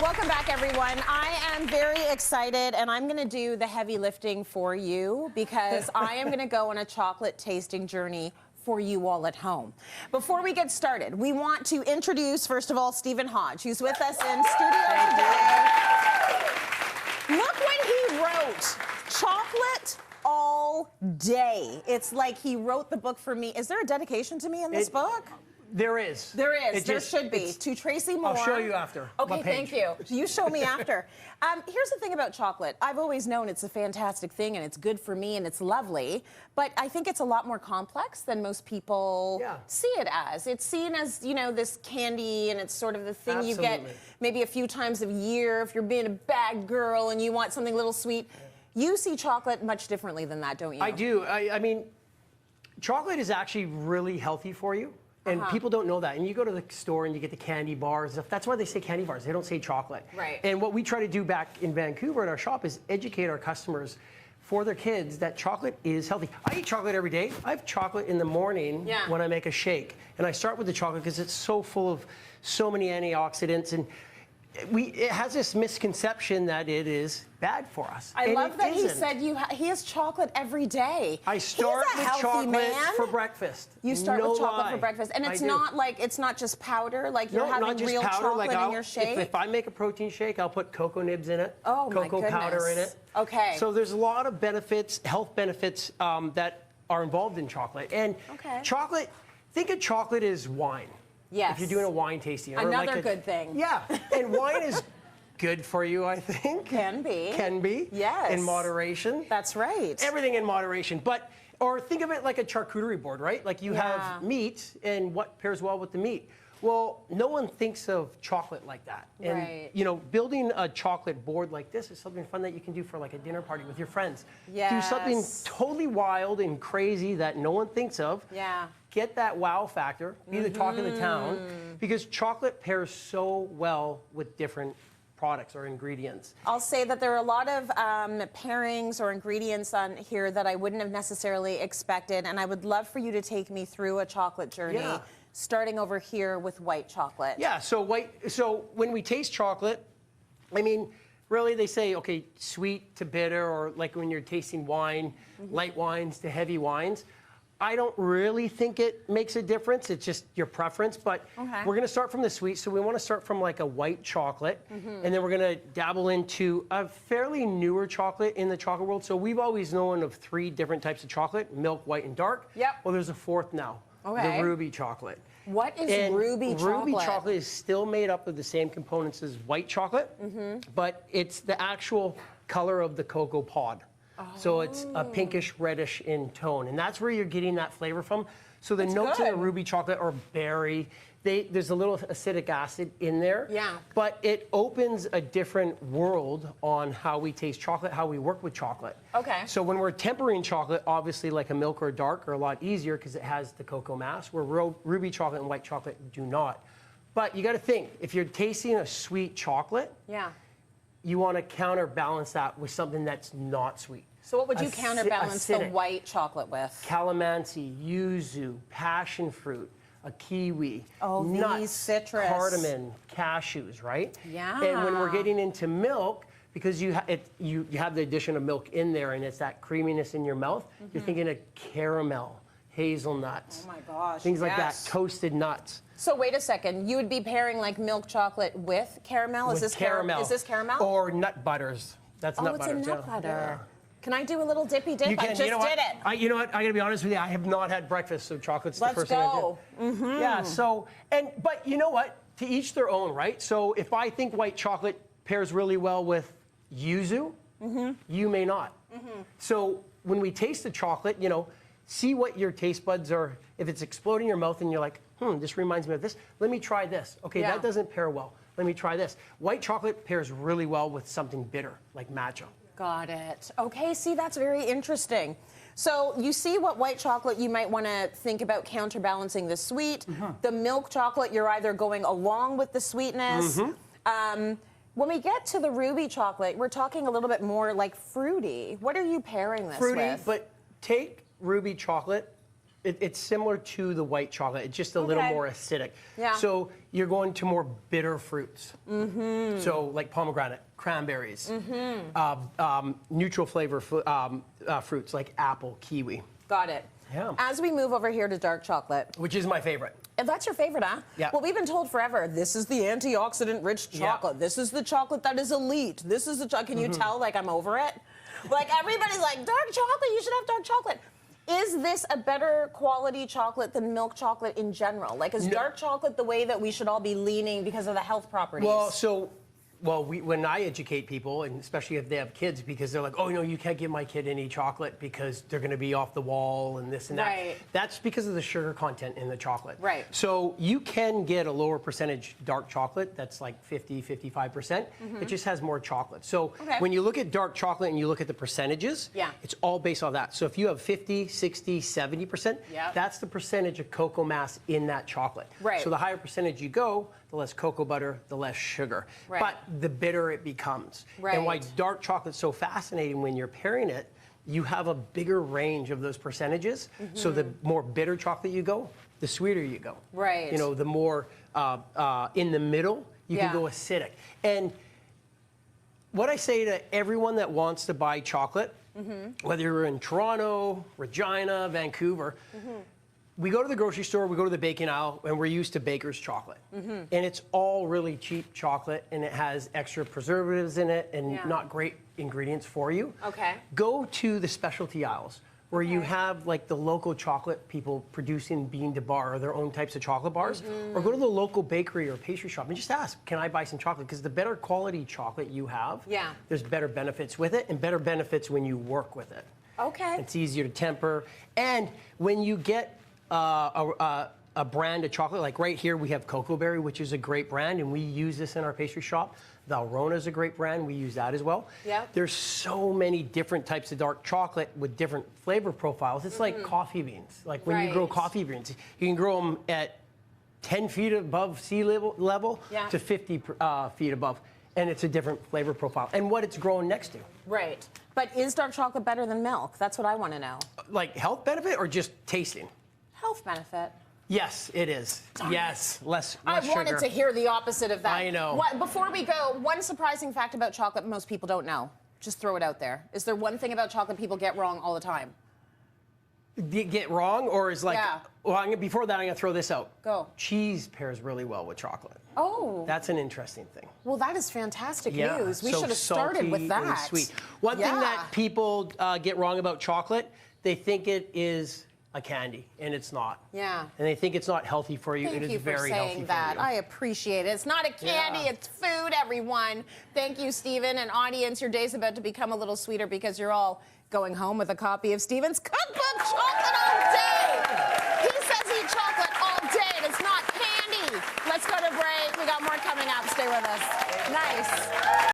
Welcome back, everyone. I am very excited, and I'm going to do the heavy lifting for you because I am going to go on a chocolate tasting journey for you all at home. Before we get started, we want to introduce, first of all, Steven Hodge, who's with us in studio today. Look what he wrote. Chocolate all day. It's like he wrote the book for me. Is there a dedication to me in this book? There is. There is. There should be. To Tracy Moore. I'll show you after. Okay, thank you. You show me after. Here's the thing about chocolate. I've always known it's a fantastic thing, and it's good for me, and it's lovely. But I think it's a lot more complex than most people see it as. It's seen as, you know, this candy, and it's sort of the thing you get maybe a few times a year if you're being a bad girl and you want something a little sweet. You see chocolate much differently than that, don't you? I do. I mean, chocolate is actually really healthy for you. And people don't know that. And you go to the store and you get the candy bars and stuff. That's why they say candy bars. They don't say chocolate. Right. And what we try to do back in Vancouver in our shop is educate our customers for their kids that chocolate is healthy. I eat chocolate every day. I have chocolate in the morning when I make a shake. And I start with the chocolate because it's so full of so many antioxidants. And it has this misconception that it is bad for us. I love that he said he has chocolate every day. I start with chocolate for breakfast. You start with chocolate for breakfast, and it's not like it's not just powder. Like you're having real chocolate in your shake. If I make a protein shake, I'll put cocoa nibs in it. Oh my goodness. Cocoa powder in it. Okay. So there's a lot of benefits, health benefits that are involved in chocolate. And chocolate, think of chocolate as wine. Yes. If you're doing a wine tasting. Another good thing. Yeah. And wine is good for you, I think. Can be. Can be. Yes. In moderation. That's right. Everything in moderation. Or think of it like a charcuterie board, right? Like you have meat, and what pairs well with the meat? Well, no one thinks of chocolate like that. And, you know, building a chocolate board like this is something fun that you can do for like a dinner party with your friends. Yes. Do something totally wild and crazy that no one thinks of. Yeah. Get that wow factor, be the talk of the town, because chocolate pairs so well with different products or ingredients. I'll say that there are a lot of pairings or ingredients on here that I wouldn't have necessarily expected, and I would love for you to take me through a chocolate journey. Yeah. Starting over here with white chocolate. Yeah, so when we taste chocolate, I mean, really they say, okay, sweet to bitter, or like when you're tasting wine, light wines to heavy wines. I don't really think it makes a difference. It's just your preference, but we're gonna start from the sweet. So we wanna start from like a white chocolate, and then we're gonna dabble into a fairly newer chocolate in the chocolate world. So we've always known of 3 different types of chocolate: milk, white, and dark. Yep. Well, there's a 4th now. The ruby chocolate. What is ruby chocolate? Ruby chocolate is still made up of the same components as white chocolate, but it's the actual color of the cocoa pod. So it's a pinkish reddish in tone, and that's where you're getting that flavor from. So the notes in the ruby chocolate are berry. There's a little acidic acid in there. Yeah. But it opens a different world on how we taste chocolate, how we work with chocolate. Okay. So when we're tempering chocolate, obviously like a milk or a dark are a lot easier because it has the cocoa mass, where ruby chocolate and white chocolate do not. But you got to think, if you're tasting a sweet chocolate, you want to counterbalance that with something that's not sweet. So what would you counterbalance the white chocolate with? Calamansi, yuzu, passion fruit, a kiwi, nuts, citrus, cardamom, cashews, right? Yeah. And when we're getting into milk, because you have the addition of milk in there, and it's that creaminess in your mouth, you're thinking of caramel, hazelnuts. Oh my gosh. Things like that, toasted nuts. So wait a second, you would be pairing like milk chocolate with caramel? With is this caramel? Is this caramel? Or nut butters. That's nut butter. Oh, it's a nut butter. Can I do a little dippy dip? You can. I just did it. You know what? I gotta be honest with you. I have not had breakfast, so chocolate's the first thing I did. Yeah. So but you know what? To each their own, right? So if I think white chocolate pairs really well with yuzu, you may not. So when we taste the chocolate, you know, see what your taste buds are. If it's exploding in your mouth and you're like, this reminds me of this. Let me try this. Okay, that doesn't pair well. Let me try this. White chocolate pairs really well with something bitter, like matcha. Got it. Okay, see, that's very interesting. So you see what white chocolate you might want to think about counterbalancing the sweet. The milk chocolate, you're either going along with the sweetness. When we get to the ruby chocolate, we're talking a little bit more like fruity. What are you pairing this with? Fruity, but take ruby chocolate It's similar to the white chocolate. It's just a little more acidic. Yeah. So you're going to more bitter fruits. So like pomegranate, cranberries, neutral flavor fruits like apple, kiwi. Got it. Yeah. As we move over here to dark chocolate. Which is my favorite. If that's your favorite, huh? Yeah. Well, we've been told forever, this is the antioxidant-rich chocolate. Yeah. This is the chocolate that is elite. This is the chocolate. Can you tell, like, I'm over it? Like, everybody's like, dark chocolate, you should have dark chocolate. Is this a better quality chocolate than milk chocolate in general? Like, is dark chocolate the way that we should all be leaning because of the health properties? Well, when I educate people, and especially if they have kids, because they're like, oh, no, you can't give my kid any chocolate because they're going to be off the wall and this and that. Right. That's because of the sugar content in the chocolate. Right. So you can get a lower percentage dark chocolate that's like 50, 55%. It just has more chocolate. So when you look at dark chocolate and you look at the percentages, it's all based on that. So if you have 50, 60, 70%, that's the percentage of cocoa mass in that chocolate. Right. So the higher percentage you go, the less cocoa butter, the less sugar. Right. But the bitter it becomes. Right. And why dark chocolate's so fascinating when you're pairing it, you have a bigger range of those percentages. So the more bitter chocolate you go, the sweeter you go. Right. You know, the more in the middle, you can go acidic. And what I say to everyone that wants to buy chocolate, whether you're in Toronto, Regina, Vancouver, we go to the grocery store, we go to the baking aisle, and we're used to baker's chocolate. And it's all really cheap chocolate, and it has extra preservatives in it and not great ingredients for you. Okay. Go to the specialty aisles where you have like the local chocolate people producing bean to bar or their own types of chocolate bars, or go to the local bakery or pastry shop and just ask, can I buy some chocolate? Because the better quality chocolate you have, there's better benefits with it and better benefits when you work with it. Okay. It's easier to temper. And when you get a brand of chocolate, like right here we have Cocoa Berry, which is a great brand, and we use this in our pastry shop. Valrhona is a great brand. We use that as well. Yep. There's so many different types of dark chocolate with different flavor profiles. It's like coffee beans. Like when you grow coffee beans, you can grow them at 10 feet above sea level to 50 feet above, and it's a different flavor profile and what it's growing next to. Right. But is dark chocolate better than milk? That's what I want to know. Like health benefit or just tasting? Health benefit. Yes, it is. Yes, less I sugar. wanted to hear the opposite of that. I know. Before we go, one surprising fact about chocolate most people don't know. Just throw it out there. Is there one thing about chocolate people get wrong all the time? Get wrong, or is like, well, before that, I'm going to throw this out. Go. Cheese pairs really well with chocolate. Oh. That's an interesting thing. Well, that is fantastic news. We so should have started with that. And sweet. One thing that people get wrong about chocolate, they think it is a candy, and it's not. Yeah. And they think it's not healthy for you. Thank it you is for very healthy saying that. for you. I appreciate it. It's not a candy, it's food, everyone. Thank you, Steven. And audience, your day's about to become a little sweeter because you're all going home with a copy of Steven's cookbook, Chocolate All Day. He says eat chocolate all day, and it's not candy. Let's go to break. We got more coming up. Stay with us. Nice.